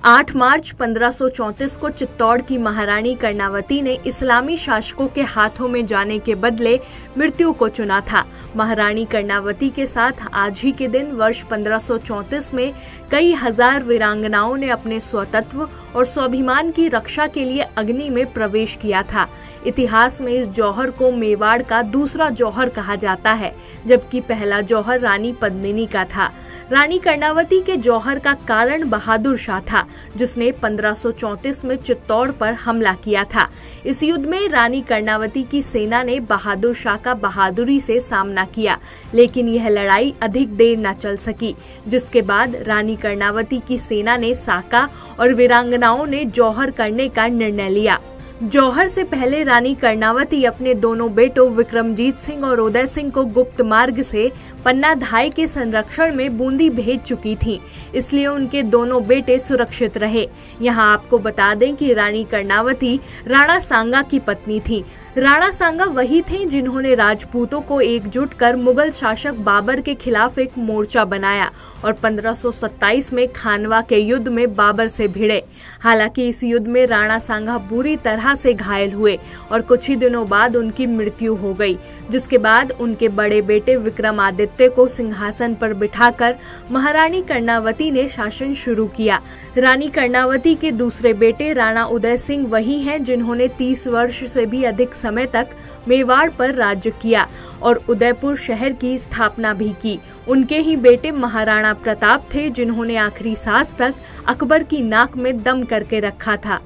8 मार्च 1534 को चित्तौड़ की महारानी कर्णावती ने इस्लामी शासकों के हाथों में जाने के बदले मृत्यु को चुना था। महारानी कर्णावती के साथ आज ही के दिन वर्ष 1534 में कई हजार वीरांगनाओं ने अपने स्वतंत्र और स्वाभिमान की रक्षा के लिए अग्नि में प्रवेश किया था। इतिहास में इस जौहर को मेवाड़ का दूसरा जौहर कहा जाता है, जबकि पहला जौहर रानी पद्मिनी का था। रानी कर्णावती के जौहर का कारण बहादुर शाह था, जिसने 1534 में चित्तौड़ पर हमला किया था। इस युद्ध में रानी कर्णावती की सेना ने बहादुर शाह का बहादुरी से सामना किया, लेकिन यह लड़ाई अधिक देर न चल सकी, जिसके बाद रानी कर्णावती की सेना ने साका और वीरांगनाओं ने जौहर करने का निर्णय लिया। जौहर से पहले रानी कर्णावती अपने दोनों बेटों विक्रमजीत सिंह और उदय सिंह को गुप्त मार्ग से पन्ना धाय के संरक्षण में बूंदी भेज चुकी थीं, इसलिए उनके दोनों बेटे सुरक्षित रहे। यहाँ आपको बता दें कि रानी कर्णावती राणा सांगा की पत्नी थी। राणा सांगा वही थे जिन्होंने राजपूतों को एकजुट कर मुगल शासक बाबर के खिलाफ एक मोर्चा बनाया और 1527 में खानवा के युद्ध में बाबर से भिड़े। हालांकि इस युद्ध में राणा सांगा बुरी तरह से घायल हुए और कुछ ही दिनों बाद उनकी मृत्यु हो गई, जिसके बाद उनके बड़े बेटे विक्रमादित्य को सिंहासन पर बिठाकर महारानी कर्णावती ने शासन शुरू किया। रानी कर्णावती के दूसरे बेटे राणा उदय सिंह वही हैं जिन्होंने 30 वर्ष से भी अधिक समय तक मेवाड़ पर राज्य किया और उदयपुर शहर की स्थापना भी की। उनके ही बेटे महाराणा प्रताप थे जिन्होंने आखिरी सांस तक अकबर की नाक में दम करके रखा था।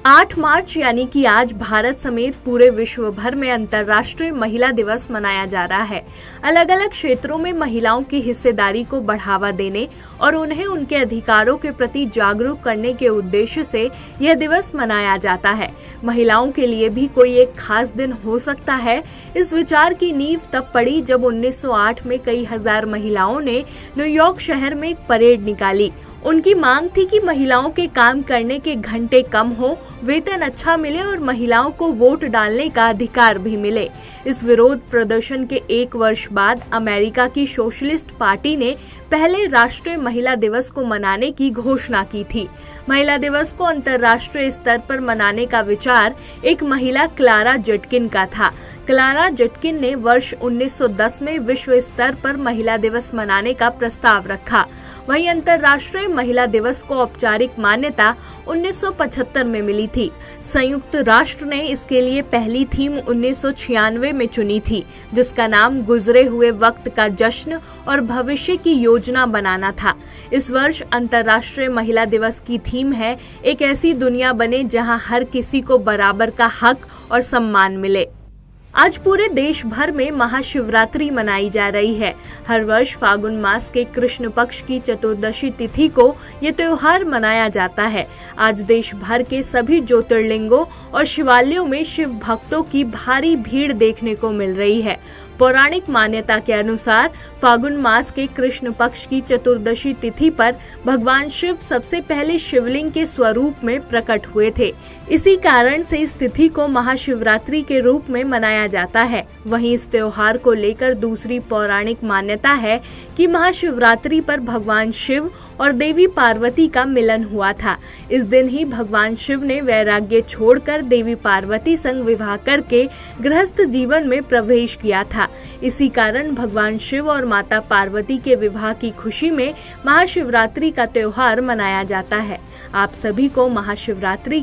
8 मार्च यानी कि आज भारत समेत पूरे विश्व भर में अंतर्राष्ट्रीय महिला दिवस मनाया जा रहा है। अलग अलग क्षेत्रों में महिलाओं की हिस्सेदारी को बढ़ावा देने और उन्हें उनके अधिकारों के प्रति जागरूक करने के उद्देश्य से यह दिवस मनाया जाता है। महिलाओं के लिए भी कोई एक खास दिन हो सकता है, इस विचार की नींव तब पड़ी जब 1908 में कई हजार महिलाओं ने न्यूयॉर्क शहर में एक परेड निकाली। उनकी मांग थी कि महिलाओं के काम करने के घंटे कम हो, वेतन अच्छा मिले और महिलाओं को वोट डालने का अधिकार भी मिले। इस विरोध प्रदर्शन के 1 वर्ष बाद अमेरिका की सोशलिस्ट पार्टी ने पहले राष्ट्रीय महिला दिवस को मनाने की घोषणा की थी। महिला दिवस को अंतर्राष्ट्रीय स्तर पर मनाने का विचार एक महिला क्लारा जेटकिन का था। क्लारा जेटकिन ने वर्ष 1910 में विश्व स्तर पर महिला दिवस मनाने का प्रस्ताव रखा। वहीं अंतर्राष्ट्रीय महिला दिवस को औपचारिक मान्यता 1975 में मिली थी। संयुक्त राष्ट्र ने इसके लिए पहली थीम 1996 में चुनी थी, जिसका नाम गुजरे हुए वक्त का जश्न और भविष्य की योजना बनाना था। इस वर्ष अंतर्राष्ट्रीय महिला दिवस की थीम है, एक ऐसी दुनिया बने जहां हर किसी को बराबर का हक और सम्मान मिले। आज पूरे देश भर में महाशिवरात्रि मनाई जा रही है। हर वर्ष फागुन मास के कृष्ण पक्ष की चतुर्दशी तिथि को ये त्योहार मनाया जाता है। आज देश भर के सभी ज्योतिर्लिंगों और शिवालयों में शिव भक्तों की भारी भीड़ देखने को मिल रही है। पौराणिक मान्यता के अनुसार फागुन मास के कृष्ण पक्ष की चतुर्दशी तिथि पर भगवान शिव सबसे पहले शिवलिंग के स्वरूप में प्रकट हुए थे। इसी कारण से इस तिथि को महाशिवरात्रि के रूप में मनाया जाता है। वहीं इस त्योहार को लेकर दूसरी पौराणिक मान्यता है कि महाशिवरात्रि पर भगवान शिव और देवी पार्वती का मिलन हुआ था। इस दिन ही भगवान शिव ने वैराग्य छोड़कर देवी पार्वती संग विवाह करके गृहस्थ जीवन में प्रवेश किया था। इसी कारण भगवान शिव और माता पार्वती के विवाह की खुशी में महाशिवरात्रि का त्योहार मनाया जाता है। आप सभी को महाशिवरात्रि